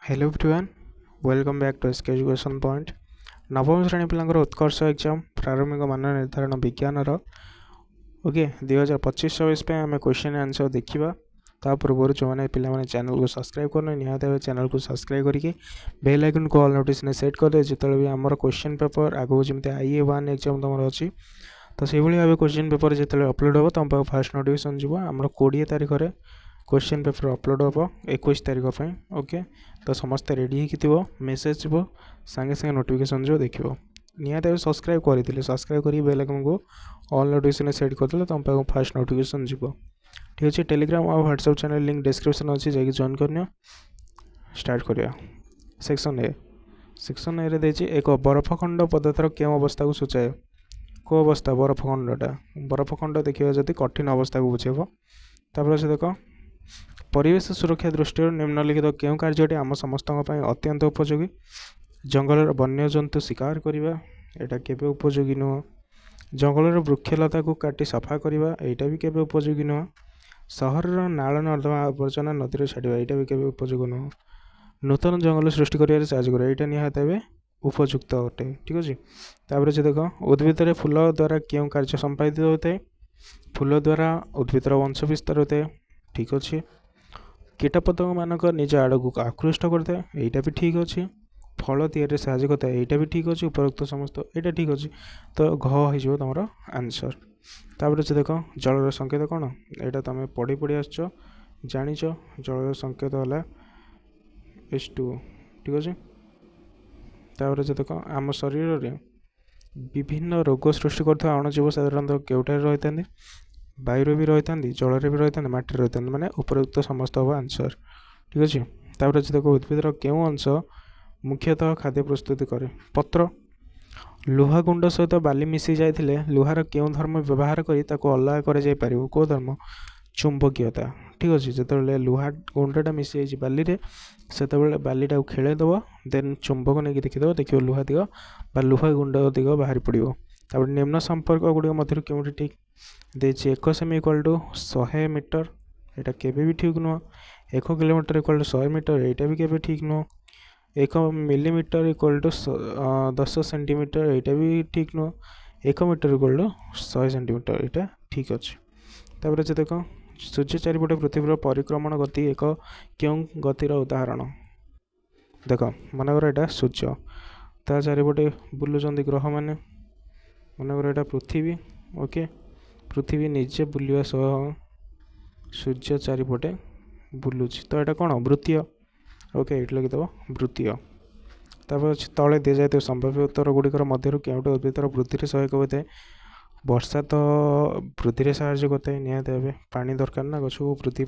Hello everyone welcome back to SK education point नवम श्रेणी पिलांकर उत्कर्ष exam प्रारंभिक मान निर्धारण विज्ञान ओके 2025-26 आम क्वेश्चन आंसर देखा ता पूर्व जो मैंने पे चैनल को सब्सक्राइब करना निहत चैनल को सब्सक्राइब करके बेल आइकन को ऑल नोटिफिकेशन सेट कर जो भी आम क्वेश्चन पेपर आगो जमी IE1 एग्जाम तुम अच्छी तो से भाव क्वेश्चन पेपर जो अपलोड हम तुम पाक फास्ट नोटिफिकेशन जीव आम 20 तारीख में क्वेश्चन पेपर अपलोड हम 21 तारीख ओके तो समस्त रेडी हो मेसेज जीव सांगे सांगे नोटिफिकेशन जो देख निहत सब्सक्राइब करते सब्सक्राइब कर बेल आइकन को ऑल नोटिफिकेशन सेट करदे तुम पाक फास्ट नोटिफिकेशन जीव ठीक अच्छे टेलीग्राम और व्हाट्सएप चैनल लिंक डिस्क्रिप्शन अच्छी जाकि जॉइन करनी स्टार्ट करिया सेक्शन ए रे एक बरफखंड पदार्थर क्यों अवस्था को सूचाए को अवस्था बरफखंड देखिए जदि कठिन अवस्था को बुझेब तापर से देख परिवेश सुरक्षा दृष्टि निम्नलिखित क्यों कार्यटी आम समस्त अत्यंत उपयोगी जंगल वन्यजंतु शिकार करने यहाँ केवे उपयोगी नुह जंगल वृक्षलता को काटी सफा करवा यहाँ भी केवे उपयोगी नुह सहर नाल नर्दमा आवर्जना नदी छाड़ा यहाँ भी केवे उपयोगी नुह नूतन जंगल सृष्टि कर साहय कर यहाँ निहत उपयुक्त अटे ठीक अच्छे तापर जो देख उद्भिद फूल द्वारा क्यों कार्य संपादित होता है फूल द्वारा उद्भिदर वंश विस्तार होता है ठीक अच्छे कीटपतंग मानक निज आड़ को आकृष्ट करता है यहाँ भी ठीक अच्छे फल तैयारी साहय करता है यहाँ भी ठीक अच्छे उपरोक्त समस्त यहाँ ठीक अच्छे तो घ हो तुम आंसर तापर जो देख जलर संकेत कौन यहाँ तुम पढ़ी पढ़ी आस जाच जलर संकेत है H2O ठीक अच्छे तापर जो देख आम शरीर में विभिन्न रोग सृष्टि करता अणुजीव साधारणतः केउठारे रही था वायु भी रही था जल भी रही था माटी रही था माने उपरोक्त समस्त हम आंसर ठीक अच्छे तापर जो देख उद्भिदर क्यों अंश मुख्यतः खाद्य प्रस्तुति करे पत्र लुहा गुंड सहित बाली मिसी जाइथिले लुहार क्यों धर्म व्यवहार करी ताको अलग कर जाय परिबो को धर्म चुंबकीयता ठीक अच्छे जो लुहा गुंडा मिसी जाइए बाली रे से बालीटा खेलदेव देन चुंबक नहीं देखीद देखिए लुहा दिग बा लुहा गुंड दिग बाहर पड़ो तापर निम्न संपर्क गुड़िक मध्य क्योंटी ठीक देछि 1 सेमी इक्वल टू 100 मीटर यहाँ केवे भी ठीक नुह 1 किलोमीटर इक्वल टू 100 मीटर यहाँ भी केवे ठीक नुह 1 मिलीमीटर इक्वल टू 10 सेंटीमीटर यहाँ भी ठीक नुह 1 मीटर इक्वल टू 100 सेंटीमीटर यहाँ ठीक अच्छे तापर जो देख सूर्य चारिपटे पृथ्वीर परिक्रमण गति एक क्यों गतिर उदाहरण देख मनकर यहाँ सूर्य ता चारिपटे बुलुचंदी ग्रह माने मनकर यहाँ पृथ्वी ओके पृथ्वी निजे बुलवा सह सूर्य चारिपटे बुलूची तो यहाँ कौन वृत्तीय ओके ये लिखिदेव वृत्तीय तापर तले दी जाए संभाव्य उत्तर गुड़िकर मध्य क्योंटे उद्भिदर वृद्धि सहायक होता है वर्षा तो वृद्धि साहय करता है निहत भाव पानी दरकार ना गछ को वृद्धि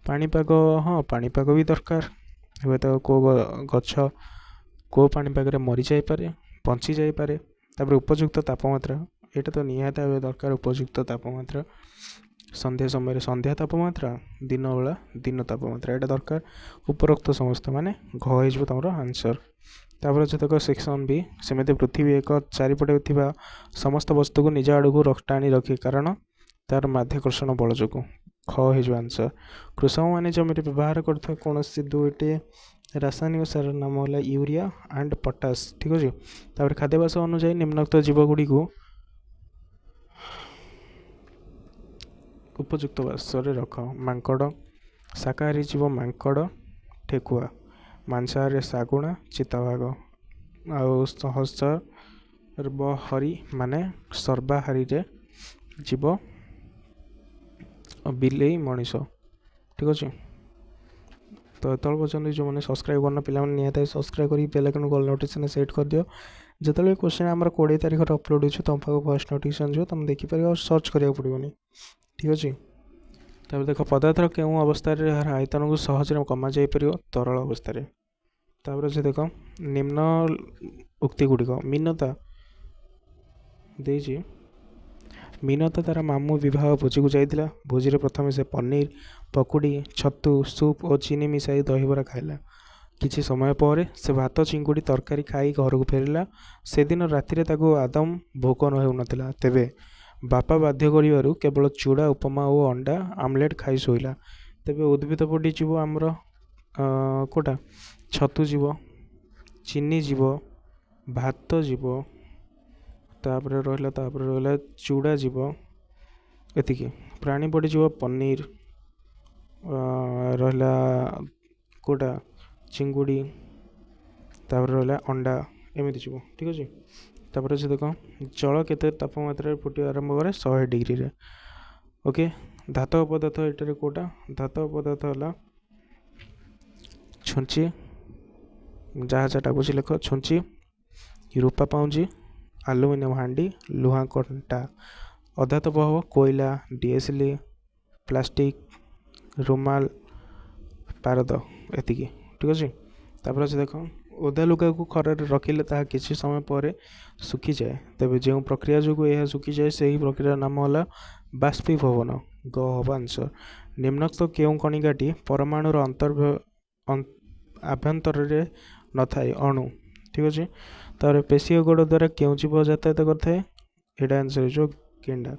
पानीपाग हाँ पानीपाग भी दरकार हे तो को गछ को पानीपाग मरी जापे बंची जापे तापर उपयुक्त तापमात्रा यहाँ तो निहत भाव दरकार उपयुक्त तापमात्रा संध्या समय संध्या तापमात्रा दिन बेला दिन तापमात्रा यहाँ दरकार उपरोक्त समस्त माने घ हो तुम आंसर तापर जो देख सेक्शन बी सेमती पृथ्वी एक चारिपटे थिबा समस्त वस्तु को निज आड़ को टाणी रखे कारण तार माध्याकर्षण बल जो ख हो आंसर कृषक मैंने जमी व्यवहार कर कौन दुईटी रासायनिक सार नाम है यूरिया एंड पोटास ठीक अच्छे तापर खाद्याभ्यास अनुसार निम्नोक्त जीवगुड़ी को उपयुक्त बासरे रख मांकड़ शाकाहारी जीव मांकड़ ठेकुआ मांसाहारी शागुणा चिताबाघ आउ सहस्रहरी माने सर्वाहारी जीव बिलेई मनीष ठीक अच्छे तो एत पर्यटन जो मैंने सब्सक्राइब करना पे निहत सब्सक्राइब कर बेल आइकन को नोटिफिकेशन सेट कर दियो जो क्वेश्चन आम 20 तारीख अपलोड हो तुम पाक फर्स्ट नोटिफिकेशन जो तुम देखिपर और सर्च करा पड़ोनी ठीक अच्छे तब देख पदार्थर क्यों अवस्था आयतन को सहज कमा जापर तरल अवस्था तापर से देख निम्न उक्ति गुड़िक मीनता देजी मीनता तार मामू विवाह भोजी को जाइला भोजी प्रथम से पनीर पकुड़ी छतु सूप और चीनी मिसाई दहीबरा खाइला किछि समय पर से भात चिंगुड़ी तरकारी खाई घर को फेरला से दिन राति आदम भोक नहुनथिला तेबे बापा बाध्य करिवारु केवल चूड़ा उपमा और अंडा आमलेट खाई शोला तेबे उद्भिद पड़ी जीव आमर कोटा ଛତୁ ଯିବ, ଚିନି ଯିବ, ଭାତ ଯିବ, ତାପରେ ରହିଲା ଚୁଡ଼ା ଯିବ, ଏତିକି। ପ୍ରାଣୀ ପଡ଼ିଯିବ ପନିର, ରହିଲା କେଉଁଟା ଚିଙ୍ଗୁଡ଼ି, ତାପରେ ରହିଲା ଅଣ୍ଡା, ଏମିତି ଯିବ। ଠିକ୍ ଅଛି। ତାପରେ ଅଛି ଦେଖ ଜଳ କେତେ ତାପମାତ୍ରାରେ ଫୁଟିବା ଆରମ୍ଭ କରେ? 100 ଡିଗ୍ରୀରେ। ଓକେ। ଧାତବ ପଦାର୍ଥ ଏଠାରେ କେଉଁଟା? ଧାତବ ପଦାର୍ଥ ହେଲା ଛୁଞ୍ଚି, ଯାହା ଡାକୁଛି ଲେଖ, ଛୁଞ୍ଚି, ରୂପା ପାଉଁଜି, ଆଲୁମିନିୟମ ହାଣ୍ଡି, ଲୁହା କଣ୍ଟା। ଅଧାତବ ହେବ କୋଇଲା, ଡିଏସ୍ଏଲ୍, ପ୍ଲାଷ୍ଟିକ, ରୁମାଲ, ପାରଦ, ଏତିକି। ଠିକ୍ ଅଛି। ତାପରେ ଅଛି ଦେଖ ଓଦା ଲୁଗାକୁ ଖରାରେ ରଖିଲେ ତାହା କିଛି ସମୟ ପରେ ଶୁଖିଯାଏ, ତେବେ ଯେଉଁ ପ୍ରକ୍ରିୟା ଯୋଗୁଁ ଏହା ଶୁଖିଯାଏ ସେହି ପ୍ରକ୍ରିୟାର ନାମ ହେଲା ବାଷ୍ପୀଭବନ। ଗ ହବ ଆନ୍ସର। ନିମ୍ନୋକ୍ତ କେଉଁ କଣିକାଟି ପରମାଣୁର ଆଭ୍ୟନ୍ତରରେ ନଥାଏ? ଅଣୁ। ଠିକ୍ ଅଛି। ତାପରେ ପେଶୀୟ ଗୋଡ଼ ଦ୍ୱାରା କେଉଁ ଜୀବ ଯାତାୟାତ କରିଥାଏ? ଏଇଟା ଆନ୍ସର ହେଇଯିବ ଗେଣ୍ଡା।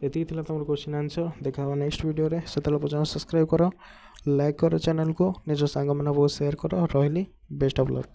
ଏତିକି ଥିଲା ତୁମର କ୍ୱେଶ୍ଚିନ୍ ଆନ୍ସର। ଦେଖା ହେବ ନେକ୍ସଟ ଭିଡ଼ିଓରେ। ସେତେବେଳେ ପର୍ଯ୍ୟନ୍ତ ସବସ୍କ୍ରାଇବ୍ କର, ଲାଇକ୍ କର ଚ୍ୟାନେଲକୁ, ନିଜ ସାଙ୍ଗମାନଙ୍କୁ ସେୟାର କର। ରହିଲି, ବେଷ୍ଟ ଅଫ୍ ଲକ୍।